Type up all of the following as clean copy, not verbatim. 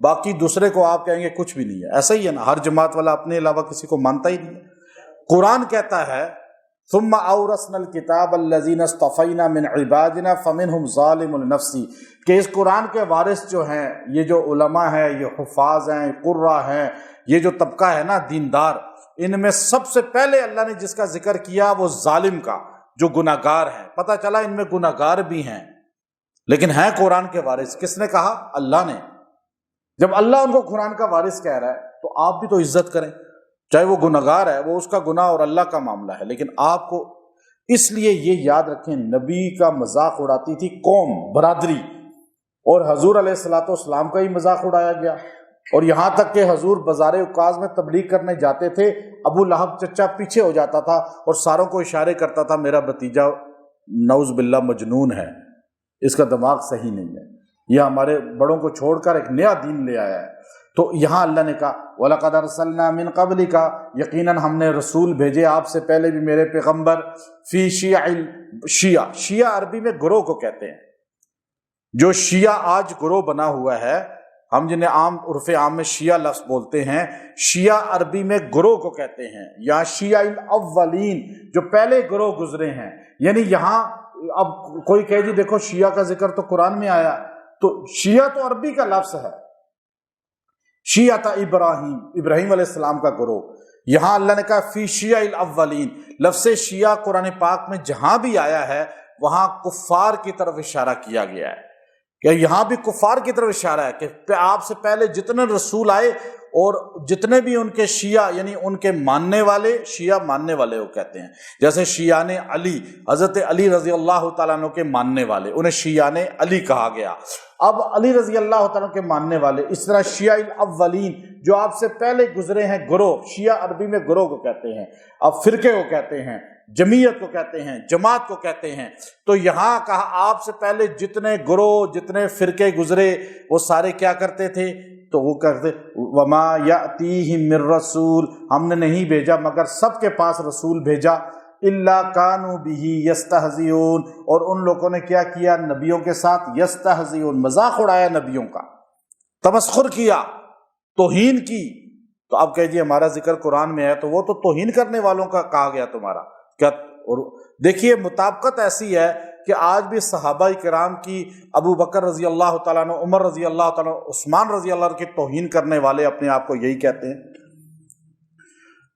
باقی دوسرے کو آپ کہیں گے کچھ بھی نہیں ہے. ایسا ہی ہے نا, ہر جماعت والا اپنے علاوہ کسی کو مانتا ہی نہیں ہے. قرآن کہتا ہے ثم اورثنا الکتاب الذین اصطفینا من عبادنا فمنهم ظالم لنفسہ, کہ اس قرآن کے وارث جو ہیں, یہ جو علماء ہیں, یہ حفاظ ہیں, قراء ہیں, یہ جو طبقہ ہے نا دیندار, ان میں سب سے پہلے اللہ نے جس کا ذکر کیا وہ ظالم کا, جو گناہگار ہیں. پتہ چلا ان میں گناہگار بھی ہیں لیکن ہیں قرآن کے وارث. کس نے کہا؟ اللہ نے. جب اللہ ان کو قرآن کا وارث کہہ رہا ہے تو آپ بھی تو عزت کریں, چاہے وہ گناہگار ہے, وہ اس کا گناہ اور اللہ کا معاملہ ہے. لیکن آپ کو اس لیے یہ یاد رکھیں, نبی کا مذاق اڑاتی تھی قوم, برادری, اور حضور علیہ الصلوۃ والسلام کا ہی مذاق اڑایا گیا. اور یہاں تک کہ حضور بازار عکاظ میں تبلیغ کرنے جاتے تھے, ابو لہب چچا پیچھے ہو جاتا تھا اور ساروں کو اشارے کرتا تھا میرا بھتیجا نعوذ باللہ مجنون ہے, اس کا دماغ صحیح نہیں ہے, یہ ہمارے بڑوں کو چھوڑ کر ایک نیا دین لے آیا ہے. تو یہاں اللہ نے کہا وَلَقَدْ أَرْسَلْنَا مِن قَبْلِكَ, یقیناً ہم نے رسول بھیجے آپ سے پہلے بھی میرے پیغمبر, فی شیعہ, شیعہ عربی میں گروہ کو کہتے ہیں. جو شیعہ آج گروہ بنا ہوا ہے, ہم جنہیں عام عرف عام میں شیعہ لفظ بولتے ہیں, شیعہ عربی میں گروہ کو کہتے ہیں, یا شیعہ الاولین, جو پہلے گروہ گزرے ہیں. یعنی یہاں اب کوئی کہے جی دیکھو شیعہ کا ذکر تو قرآن میں آیا, تو شیعہ تو عربی کا لفظ ہے, شیعہ ابراہیم, ابراہیم علیہ السلام کا گروہ. یہاں اللہ نے کہا فی شیعہ الاولین. لفظ شیعہ قرآن پاک میں جہاں بھی آیا ہے وہاں کفار کی طرف اشارہ کیا گیا ہے, کہ یہاں بھی کفار کی طرف اشارہ ہے کہ آپ سے پہلے جتنے رسول آئے اور جتنے بھی ان کے شیعہ یعنی ان کے ماننے والے, شیعہ ماننے والے وہ کہتے ہیں, جیسے شیعان علی, حضرت علی رضی اللہ تعالیٰ عنہ کے ماننے والے, انہیں شیعان علی کہا گیا. اب علی رضی اللہ تعالیٰ کے ماننے والے, اس طرح شیعہ الاولین جو آپ سے پہلے گزرے ہیں گروہ, شیعہ عربی میں گروہ کو کہتے ہیں. اب فرقے کو کہتے ہیں, جمعیت کو کہتے ہیں, جماعت کو کہتے ہیں. تو یہاں کہا آپ سے پہلے جتنے گروہ, جتنے فرقے گزرے وہ سارے کیا کرتے تھے, تو وہ کہتے وما یاتیہم من رسول, ہم نے نہیں بھیجا مگر سب کے پاس رسول بھیجا, الا کانوا بہ یستہزئون, اور ان لوگوں نے کیا کیا نبیوں کے ساتھ, یستہزئون, مذاق اڑایا نبیوں کا, تمسخر کیا, توہین کی. تو اب کہے جی ہمارا ذکر قرآن میں ہے تو وہ تو توہین کرنے والوں کا کہا گیا تمہارا کیا. اور دیکھیے مطابقت ایسی ہے کہ آج بھی صحابہ کرام کی, ابو بکر رضی اللہ تعالیٰ عنہ, عمر رضی اللہ تعالیٰ عنہ, عثمان رضی اللہ عنہ کی توہین کرنے والے اپنے آپ کو یہی کہتے ہیں.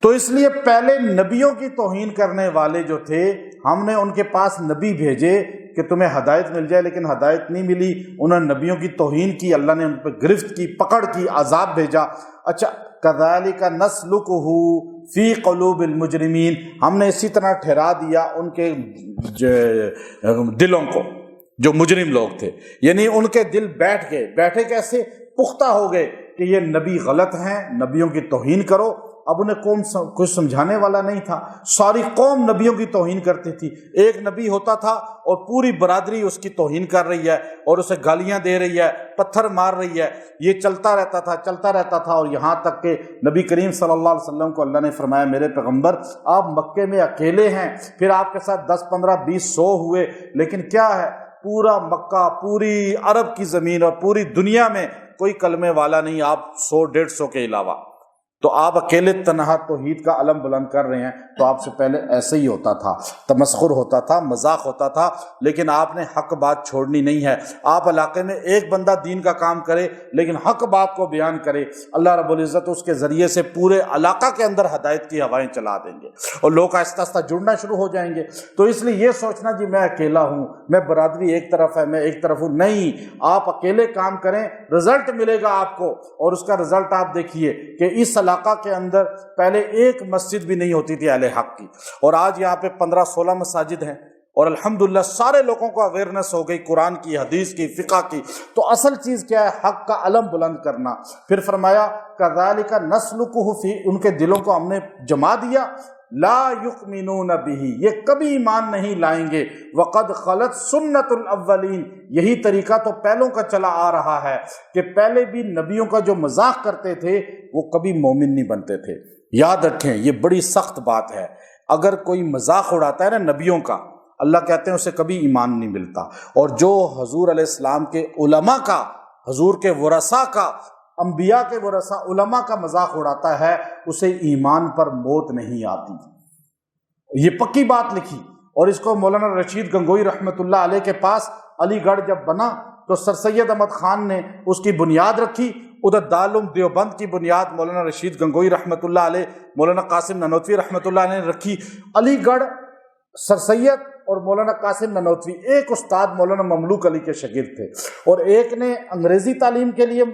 تو اس لیے پہلے نبیوں کی توہین کرنے والے جو تھے, ہم نے ان کے پاس نبی بھیجے کہ تمہیں ہدایت مل جائے, لیکن ہدایت نہیں ملی, انہوں نے نبیوں کی توہین کی, اللہ نے ان پہ گرفت کی, پکڑ کی, عذاب بھیجا. اچھا کذالک نسلکہ فی قلوب المجرمین, ہم نے اسی طرح ٹھہرا دیا ان کے دلوں کو, جو مجرم لوگ تھے, یعنی ان کے دل بیٹھ گئے. بیٹھے کیسے؟ پختہ ہو گئے کہ یہ نبی غلط ہیں, نبیوں کی توہین کرو. اب انہیں کوئی سمجھانے والا نہیں تھا, ساری قوم نبیوں کی توہین کرتی تھی. ایک نبی ہوتا تھا اور پوری برادری اس کی توہین کر رہی ہے اور اسے گالیاں دے رہی ہے, پتھر مار رہی ہے. یہ چلتا رہتا تھا اور یہاں تک کہ نبی کریم صلی اللہ علیہ وسلم کو اللہ نے فرمایا میرے پیغمبر آپ مکے میں اکیلے ہیں, پھر آپ کے ساتھ 10 15 20 100 ہوئے, لیکن کیا ہے پورا مکہ, پوری عرب کی زمین اور پوری دنیا میں کوئی کلمے والا نہیں آپ 100 150 کے علاوہ. تو آپ اکیلے تنہا توحید کا علم بلند کر رہے ہیں. تو آپ سے پہلے ایسے ہی ہوتا تھا, تمسخر ہوتا تھا, مذاق ہوتا تھا, لیکن آپ نے حق بات چھوڑنی نہیں ہے. آپ علاقے میں ایک بندہ دین کا کام کرے لیکن حق بات کو بیان کرے, اللہ رب العزت اس کے ذریعے سے پورے علاقہ کے اندر ہدایت کی ہوائیں چلا دیں گے اور لوگ آہستہ آہستہ جڑنا شروع ہو جائیں گے. تو اس لیے یہ سوچنا جی میں اکیلا ہوں, میں برادری ایک طرف ہے, میں ایک طرف ہوں, نہیں. آپ اکیلے کام کریں, رزلٹ ملے گا آپ کو. اور اس کا رزلٹ آپ دیکھیے کہ اس علاقہ کے اندر پہلے ایک مسجد بھی نہیں ہوتی تھی اہل حق کی, اور آج یہاں پہ 15-16 مساجد ہیں, اور الحمدللہ سارے لوگوں کو اویئرنیس ہو گئی قرآن کی, حدیث کی, فقہ کی. تو اصل چیز کیا ہے؟ حق کا علم بلند کرنا. پھر فرمایا کذالک نسلکہ فی, ان کے دلوں کو ہم نے جما دیا, لا یؤمنون بہ, یہ کبھی ایمان نہیں لائیں گے. وقد خلت سنت الاولین, یہی طریقہ تو پہلوں کا چلا آ رہا ہے کہ پہلے بھی نبیوں کا جو مذاق کرتے تھے وہ کبھی مومن نہیں بنتے تھے. یاد رکھیں یہ بڑی سخت بات ہے, اگر کوئی مذاق اڑاتا ہے نا نبیوں کا, اللہ کہتے ہیں اسے کبھی ایمان نہیں ملتا. اور جو حضور علیہ السلام کے علماء کا, حضور کے ورثاء کا, انبیاء کے ورثہ علماء کا مذاق اڑاتا ہے اسے ایمان پر موت نہیں آتی۔ یہ پکی بات لکھی، اور اس کو مولانا رشید گنگوئی رحمۃ اللہ علیہ کے پاس علی گڑھ جب بنا تو سر سید احمد خان نے اس کی بنیاد رکھی۔ ادھر دارالعلوم دیوبند کی بنیاد مولانا رشید گنگوئی رحمۃ اللہ علیہ، مولانا قاسم نانوتوی رحمۃ اللہ علیہ نے رکھی۔ علی گڑھ سر سید اور مولانا قاسم نانوتوی ایک استاد مولانا مملوک علی کے شاگرد تھے، اور ایک نے انگریزی تعلیم کے لیے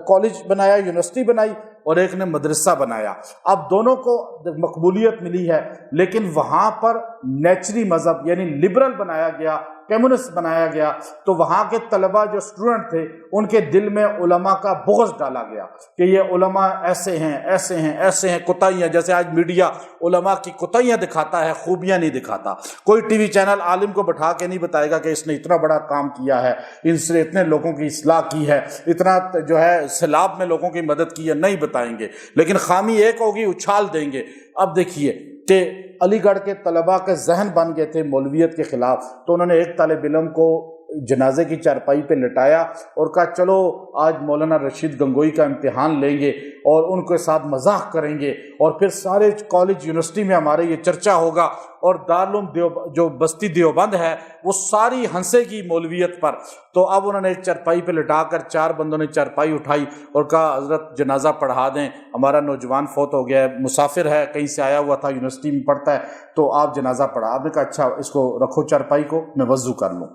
کالج بنایا، یونیورسٹی بنائی، اور ایک نے مدرسہ بنایا۔ اب دونوں کو مقبولیت ملی ہے، لیکن وہاں پر نیچری مذہب یعنی لبرل بنایا گیا، کمیونسٹ بنایا گیا، تو وہاں کے طلباء جو اسٹوڈنٹ تھے ان کے دل میں علماء کا بغض ڈالا گیا کہ یہ علماء ایسے ہیں ایسے ہیں ایسے ہیں، کوتاہیاں، جیسے آج میڈیا علماء کی کوتاہیاں دکھاتا ہے، خوبیاں نہیں دکھاتا۔ کوئی ٹی وی چینل عالم کو بٹھا کے نہیں بتائے گا کہ اس نے اتنا بڑا کام کیا ہے، ان سے اتنے لوگوں کی اصلاح کی ہے، اتنا جو ہے سیلاب میں لوگوں کی مدد کی ہے، نہیں بتائیں گے، لیکن خامی ایک ہوگی، اچھال دیں گے۔ اب دیکھیے کہ علی گڑھ کے طلباء کے ذہن بن گئے تھے مولویت کے خلاف، تو انہوں نے ایک طالب علم کو جنازے کی چارپائی پہ لٹایا اور کہا چلو آج مولانا رشید گنگوئی کا امتحان لیں گے اور ان کے ساتھ مذاق کریں گے، اور پھر سارے کالج یونیورسٹی میں ہمارے یہ چرچا ہوگا، اور دارالعلوم جو بستی دیوبند ہے وہ ساری ہنسے گی مولویت پر۔ تو اب انہوں نے ایک چارپائی پہ لٹا کر 4 بندوں نے چارپائی اٹھائی اور کہا حضرت جنازہ پڑھا دیں، ہمارا نوجوان فوت ہو گیا ہے، مسافر ہے، کہیں سے آیا ہوا تھا، یونیورسٹی میں پڑھتا ہے، تو آپ جنازہ پڑھا۔ آپ نے کہا اچھا اس کو رکھو چارپائی کو، میں وضو کر لوں۔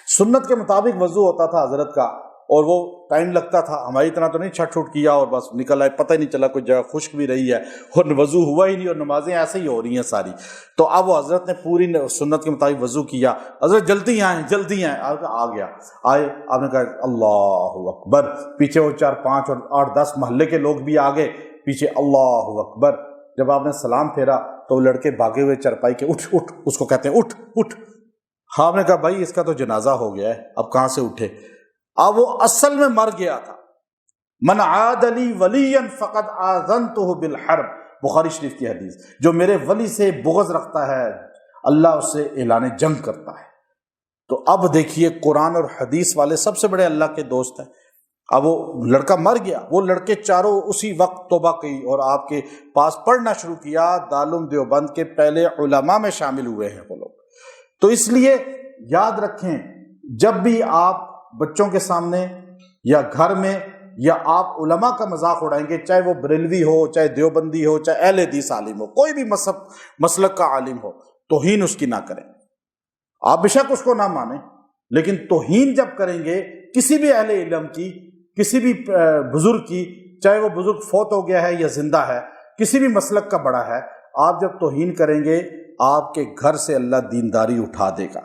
سنت کے مطابق وضو ہوتا تھا حضرت کا، اور وہ ٹائم لگتا تھا، ہماری طرح تو نہیں چھٹ چھٹ کیا اور بس نکل آئے، پتہ ہی نہیں چلا، کوئی جگہ خشک بھی رہی ہے اور وضو ہوا ہی نہیں، اور نمازیں ایسے ہی ہو رہی ہیں ساری۔ تو اب وہ حضرت نے پوری سنت کے مطابق وضو کیا، حضرت جلدی آئیں جلدی آئیں، آ گیا، آئے، آپ نے کہا اللہ اکبر، پیچھے وہ 4 5 اور 8 10 محلے کے لوگ بھی آگے پیچھے، اللہ اکبر۔ جب آپ نے سلام پھیرا تو وہ لڑکے بھاگے ہوئے چارپائی کے، اٹھ اٹھ، اس کو کہتے ہیں اٹھ اٹھ۔ ہاں، آپ نے کہا بھائی اس کا تو جنازہ ہو گیا ہے، اب کہاں سے اٹھے؟ اب وہ اصل میں مر گیا تھا۔ من عاد لی ولیا فقد آذنتہ بالحرب، بخاری شریف کی حدیث، جو میرے ولی سے بغض رکھتا ہے اللہ اس سے اعلان جنگ کرتا ہے۔ تو اب دیکھیے قرآن اور حدیث والے سب سے بڑے اللہ کے دوست ہیں۔ اب وہ لڑکا مر گیا، وہ لڑکے چاروں اسی وقت توبہ کی اور آپ کے پاس پڑھنا شروع کیا، دارالعلوم دیوبند کے پہلے علماء میں شامل ہوئے ہیں وہ لوگ۔ تو اس لیے یاد رکھیں، جب بھی آپ بچوں کے سامنے یا گھر میں یا آپ علماء کا مذاق اڑائیں گے، چاہے وہ بریلوی ہو، چاہے دیوبندی ہو، چاہے اہل حدیث عالم ہو، کوئی بھی مسلک کا عالم ہو، توہین اس کی نہ کریں۔ آپ بے شک اس کو نہ مانیں، لیکن توہین جب کریں گے کسی بھی اہل علم کی، کسی بھی بزرگ کی، چاہے وہ بزرگ فوت ہو گیا ہے یا زندہ ہے، کسی بھی مسلک کا بڑا ہے، آپ جب توہین کریں گے آپ کے گھر سے اللہ دینداری اٹھا دے گا،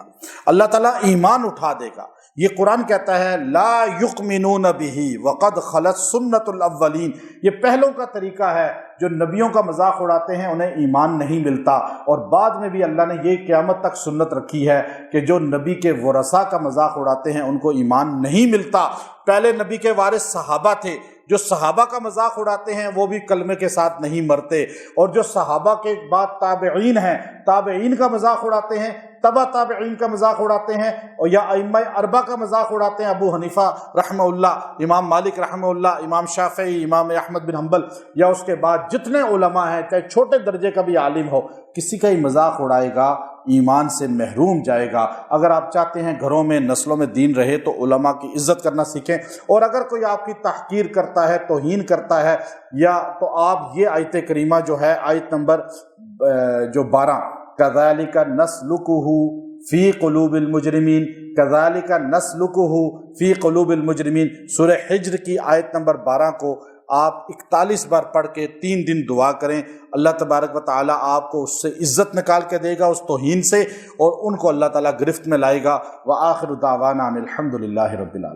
اللہ تعالیٰ ایمان اٹھا دے گا۔ یہ قرآن کہتا ہے لا یؤمنون بہ وقد خلت سنت الاولین، یہ پہلوں کا طریقہ ہے، جو نبیوں کا مذاق اڑاتے ہیں انہیں ایمان نہیں ملتا، اور بعد میں بھی اللہ نے یہ قیامت تک سنت رکھی ہے کہ جو نبی کے ورثاء کا مذاق اڑاتے ہیں ان کو ایمان نہیں ملتا۔ پہلے نبی کے وارث صحابہ تھے، جو صحابہ کا مذاق اڑاتے ہیں وہ بھی کلمے کے ساتھ نہیں مرتے، اور جو صحابہ کے بعد تابعین ہیں، تابعین کا مذاق اڑاتے ہیں، تبع تابعین کا مذاق اڑاتے ہیں، اور یا ائمہ اربعہ کا مذاق اڑاتے ہیں، ابو حنیفہ رحمہ اللہ، امام مالک رحمہ اللہ، امام شافعی، امام احمد بن حنبل، یا اس کے بعد جتنے علماء ہیں، چاہے چھوٹے درجے کا بھی عالم ہو، کسی کا ہی مذاق اڑائے گا ایمان سے محروم جائے گا۔ اگر آپ چاہتے ہیں گھروں میں نسلوں میں دین رہے تو علماء کی عزت کرنا سیکھیں، اور اگر کوئی آپ کی تحقیر کرتا ہے، توہین کرتا ہے، یا تو آپ یہ آیت کریمہ جو ہے، آیت نمبر جو 12، کذالک نسلکہ فی قلوب المجرمین، کذالک نسلکہ فی قلوب المجرمین، سورہ حجر کی آیت نمبر 12 کو آپ 41 بار پڑھ کے 3 دن دعا کریں، اللہ تبارک و تعالیٰ آپ کو اس سے عزت نکال کے دے گا، اس توہین سے، اور ان کو اللہ تعالیٰ گرفت میں لائے گا۔ وآخر دعوانا ان الحمد للہ رب العالمین۔